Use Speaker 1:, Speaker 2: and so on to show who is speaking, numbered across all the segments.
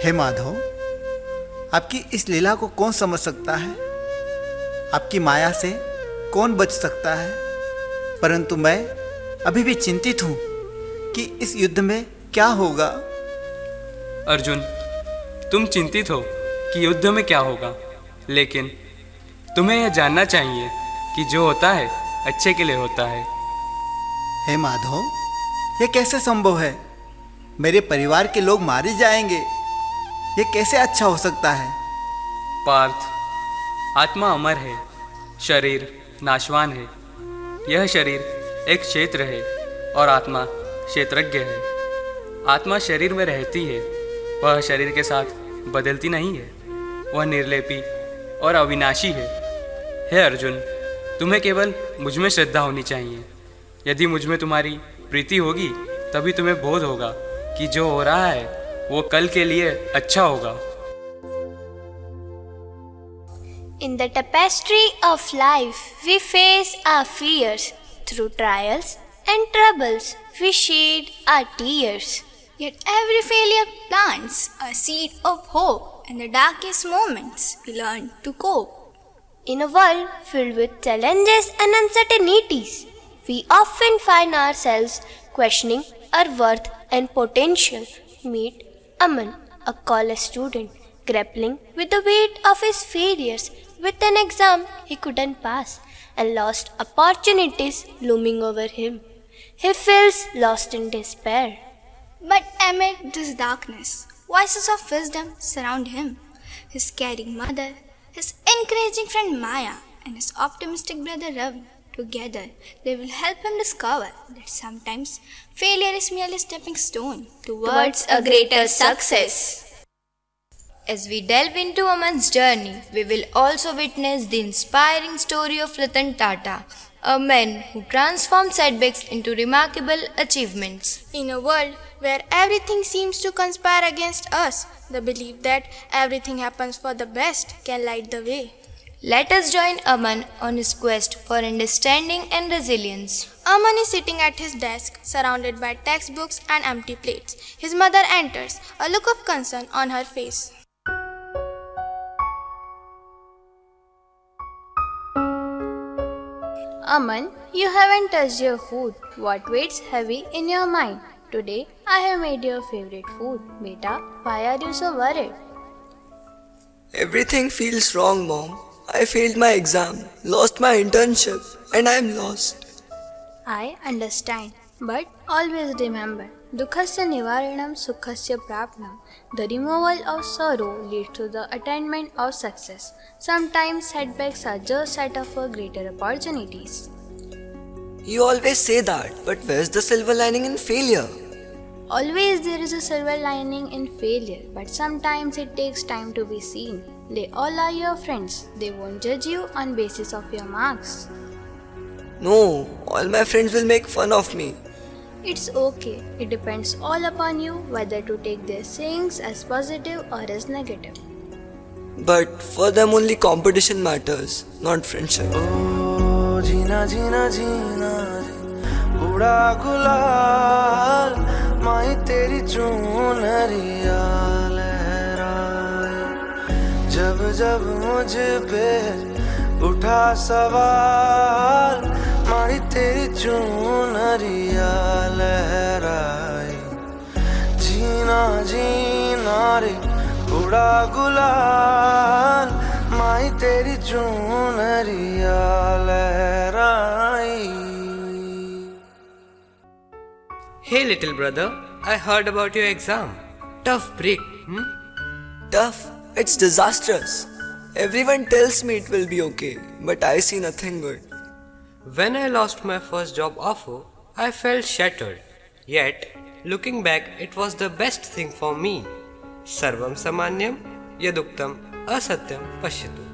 Speaker 1: हे माधव, आपकी इस लीला को कौन समझ सकता है? आपकी माया से कौन बच सकता है? परंतु मैं अभी भी चिंतित हूँ कि इस युद्ध में क्या होगा।
Speaker 2: अर्जुन, तुम चिंतित हो कि युद्ध में क्या होगा, लेकिन तुम्हें यह जानना चाहिए कि जो होता है अच्छे के लिए होता है।
Speaker 1: हे माधव, यह कैसे संभव है? मेरे परिवार के लोग मारे जाएंगे, यह कैसे अच्छा हो सकता है?
Speaker 2: पार्थ, आत्मा अमर है, शरीर नाशवान है। यह शरीर एक क्षेत्र है और आत्मा क्षेत्रज्ञ है। आत्मा शरीर में रहती है, वह शरीर के साथ बदलती नहीं है। वह निर्लेपी और अविनाशी है। हे अर्जुन, तुम्हें केवल मुझ में श्रद्धा होनी चाहिए। यदि मुझ में तुम्हारी प्रीति होगी तभी तुम्हें बोध होगा कि जो हो रहा है वो कल के लिए अच्छा होगा।
Speaker 3: In the tapestry of life, we face our fears. Through trials and troubles, we shed our tears.
Speaker 4: Yet every failure plants a seed of hope. In the darkest moments, we learn to cope.
Speaker 3: In a world filled with challenges and uncertainties, we often find ourselves questioning our worth and potential. Meet Aman, a college student, grappling with the weight of his failures with an exam he couldn't pass and lost opportunities looming over him. He feels lost in despair.
Speaker 4: But amid this darkness, voices of wisdom surround him. His caring mother, his encouraging friend Maya, and his optimistic brother Ravi. Together, they will help him discover that sometimes failure is merely a stepping stone
Speaker 3: Towards a greater success.
Speaker 5: As we delve into Aman's journey, we will also witness the inspiring story of Ratan Tata, a man who transformed setbacks into remarkable achievements.
Speaker 4: In a world where everything seems to conspire against us, the belief that everything happens for the best can light the way.
Speaker 5: Let us join Aman on his quest for understanding and resilience.
Speaker 4: Aman is sitting at his desk, surrounded by textbooks and empty plates. His mother enters, a look of concern on her face.
Speaker 3: Aman, you haven't touched your food. What weighs heavy in your mind? Today, I have made your favorite food. Beta, why are you so worried?
Speaker 6: Everything feels wrong, Mom. I failed my exam, lost my internship, and I am lost.
Speaker 3: I understand, but always remember, Dukhasya Nivaranam Sukhasya Prapnam. The removal of sorrow leads to the attainment of success. Sometimes setbacks are just set up for greater opportunities.
Speaker 6: You always say that, but where's the silver lining in failure?
Speaker 3: Always there is a silver lining in failure, but sometimes it takes time to be seen. They all are your friends. They won't judge you on basis of your marks.
Speaker 6: No, all my friends will make fun of me.
Speaker 3: It's okay. It depends all upon you whether to take their sayings as positive or as negative.
Speaker 6: But for them only competition matters, not friendship.
Speaker 7: ओ जीना जीना जीना उड़ा गुलाल माही तेरी चुनरिया लहराए जब जब मुझ पे उठा सवाल माही तेरी चुनरिया लहराए जीना जीना रे उड़ा गुलाल माही तेरी चुनरिया लहराई.
Speaker 8: Hey little brother, I heard about your exam. Tough break,
Speaker 6: Tough? It's disastrous. Everyone tells me it will be okay, but I see nothing good.
Speaker 8: When I lost my first job offer, I felt shattered. Yet, looking back, it was the best thing for me. Sarvam samanyam yaduktam asatyam pashyatu.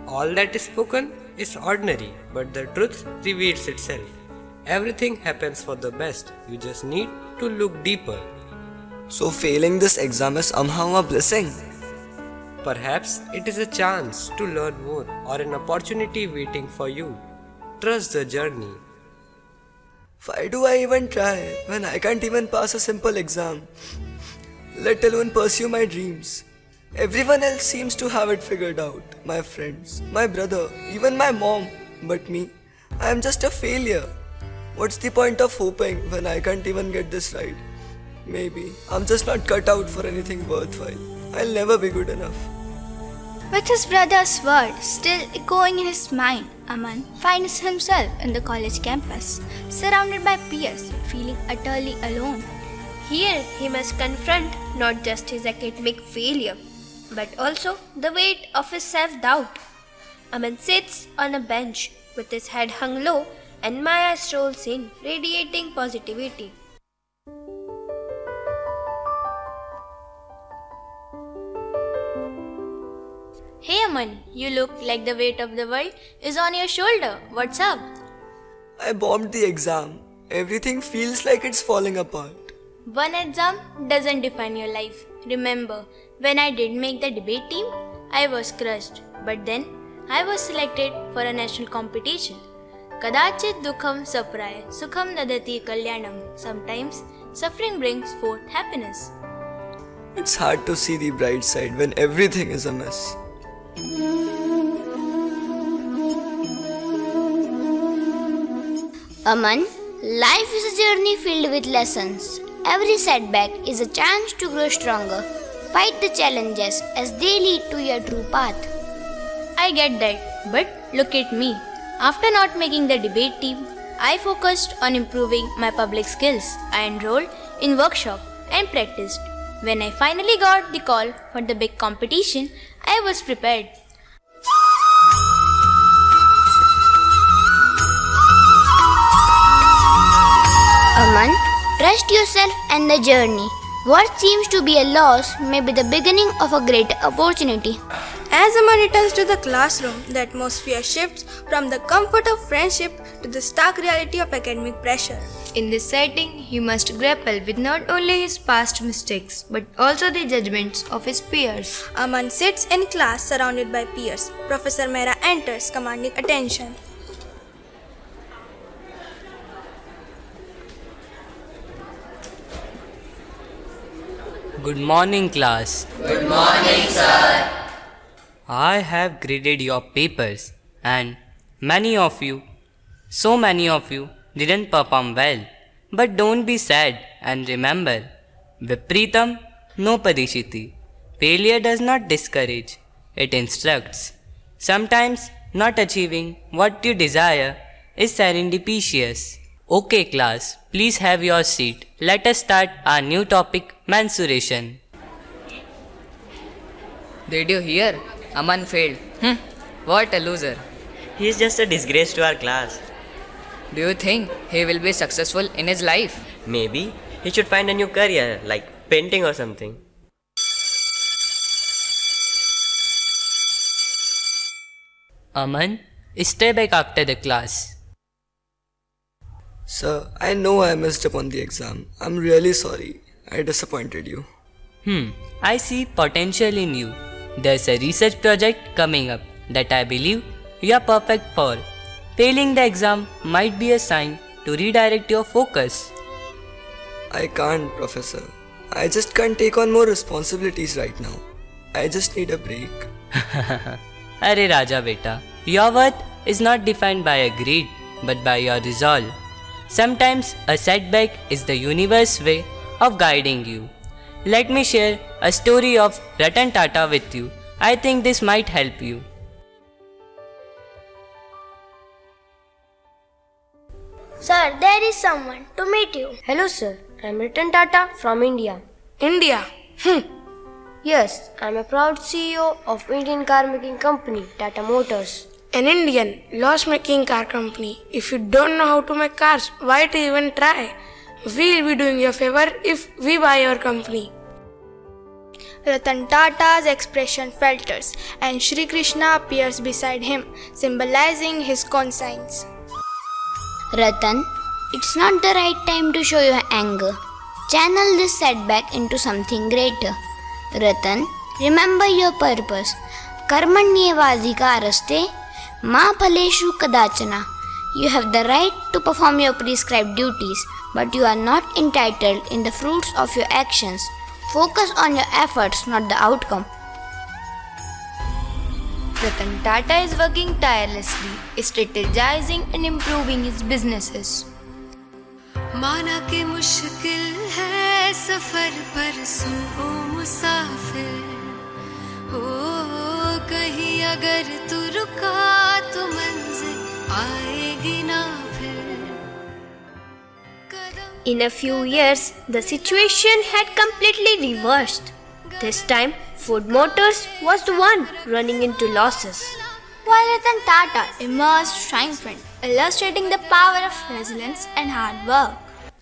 Speaker 8: All that is spoken is ordinary, but the truth reveals itself. Everything happens for the best. You just need to look deeper.
Speaker 6: So failing this exam is somehow a blessing.
Speaker 8: Perhaps it is a chance to learn more or an opportunity waiting for you. Trust the journey.
Speaker 6: Why do I even try when I can't even pass a simple exam? let alone pursue my dreams. Everyone else seems to have it figured out. My friends, my brother, even my mom. But me, I am just a failure. What's the point of hoping when I can't even get this right? Maybe I'm just not cut out for anything worthwhile. I'll never be good enough.
Speaker 4: With his brother's words still echoing in his mind, Aman finds himself in the college campus, surrounded by peers, feeling utterly alone.
Speaker 3: Here he must confront not just his academic failure, but also the weight of his self-doubt. Aman sits on a bench with his head hung low and Maya strolls in, radiating positivity.
Speaker 5: Hey Aman, you look like the weight of the world is on your shoulder. What's up?
Speaker 6: I bombed the exam. Everything feels like it's falling apart.
Speaker 5: One exam doesn't define your life. Remember, when I did make the debate team, I was crushed. But then, I was selected for a national competition. Kadachit dukham sapraya, sukham dadati kalyanam. Sometimes, suffering brings forth happiness.
Speaker 6: It's hard to see the bright side when everything is a mess.
Speaker 9: Aman, life is a journey filled with lessons. Every setback is a chance to grow stronger. Fight the challenges as they lead to your true path.
Speaker 5: I get that, but look at me. After not making the debate team, I focused on improving my public skills. I enrolled in workshop and practiced. When I finally got the call for the big competition, I was prepared.
Speaker 9: Aman, trust yourself and the journey. What seems to be a loss may be the beginning of a greater opportunity.
Speaker 10: As Aman returns to the classroom, the atmosphere shifts from the comfort of friendship to the stark reality of academic pressure.
Speaker 5: In this setting, he must grapple with not only his past mistakes but also the judgments of his peers.
Speaker 10: Aman sits in class surrounded by peers. Professor Mehra enters, commanding attention.
Speaker 11: Good morning, class. Good morning, sir. I have graded your papers, and so many of you, didn't perform well. But don't be sad and remember, Vipritam no Parishiti. Failure does not discourage, it instructs. Sometimes not achieving what you desire is serendipitous. Okay, class, please have your seat. Let us start our new topic, mensuration.
Speaker 12: Did you hear? Aman failed. What a loser.
Speaker 13: He is just a disgrace to our class.
Speaker 12: Do you think he will be successful in his life?
Speaker 13: Maybe he should find a new career like painting or something.
Speaker 11: Aman, stay back after the class.
Speaker 6: Sir, I know I messed up on the exam. I'm really sorry. I disappointed you.
Speaker 11: I see potential in you. There's a research project coming up that I believe you are perfect for. Failing the exam might be a sign to redirect your focus.
Speaker 6: I can't, Professor. I just can't take on more responsibilities right now. I just need a break.
Speaker 11: Arey Raja beta, your worth is not defined by a grade but by your resolve. Sometimes a setback is the universe's way of guiding you. Let me share a story of Ratan Tata with you. I think this might help you.
Speaker 3: Sir, there is someone to meet you.
Speaker 14: Hello sir, I am Ratan Tata from India.
Speaker 10: India?
Speaker 14: Yes, I am a proud CEO of Indian car making company, Tata Motors.
Speaker 10: An Indian loss-making car company. If you don't know how to make cars, why to even try? We'll be doing you a favor if we buy your company. Ratan Tata's expression falters and Shri Krishna appears beside him, symbolizing his conscience.
Speaker 9: Ratan, it's not the right time to show your anger. Channel this setback into something greater. Ratan, remember your purpose. Karmanyevadhikaraste ma phaleshu kadachana. You have the right to perform your prescribed duties, but you are not entitled in the fruits of your actions. Focus on your efforts, not the outcome.
Speaker 5: Ratan Tata is working tirelessly, strategizing and improving his businesses.
Speaker 15: माना कि मुश्किल है सफर पर सुन ओ मुसाफिर हो कहीं अगर तू रुका तो मंजिल आएगी ना फिर.
Speaker 3: In a few years, the situation had completely reversed. This time, Ford Motors was the one running into losses.
Speaker 4: While Ratan Tata emerged triumphant, illustrating the power of resilience and hard work.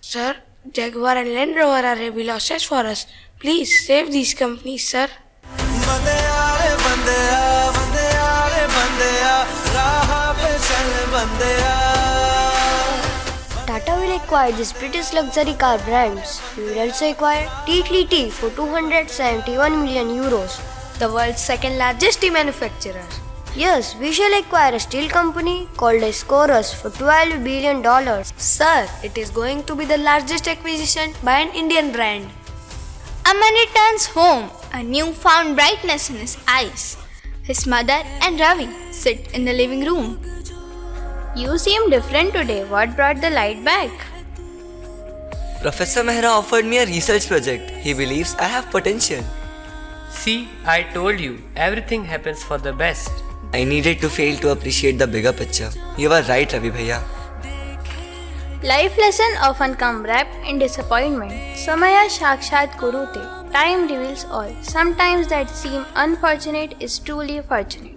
Speaker 10: Sir, Jaguar and Land Rover are heavy losses for us. Please save these companies, sir.
Speaker 14: Tata will acquire these British luxury car brands. We will also acquire TTT for 271 million euros,
Speaker 10: The world's second largest tea manufacturer.
Speaker 14: Yes, we shall acquire a steel company called Escorus for $12 billion.
Speaker 10: Sir, it is going to be the largest acquisition by an Indian brand.
Speaker 4: Aman returns home, a newfound brightness in his eyes. His mother and Ravi sit in the living room.
Speaker 3: You seem different today. What brought the light back?
Speaker 6: Professor Mehra offered me a research project. He believes I have potential.
Speaker 8: See, I told you, everything happens for the best.
Speaker 6: I needed to fail to appreciate the bigger picture. You were right, Ravi Bhaiya.
Speaker 3: Life lessons often come wrapped in disappointment. Samaya Shakshat Kurute. Time reveals all. Sometimes that seem unfortunate is truly fortunate.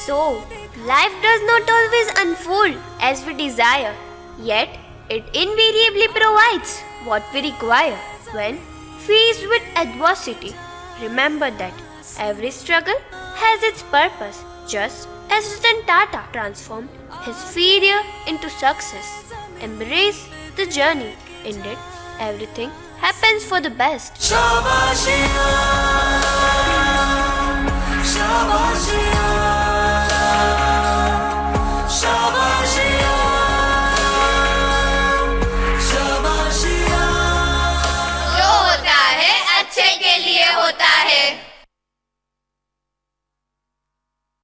Speaker 3: So, life does not always unfold as we desire, yet it invariably provides what we require. When faced with adversity, remember that every struggle has its purpose, just as Ratan Tata transformed his failure into success. Embrace the journey. In it, everything happens for the best.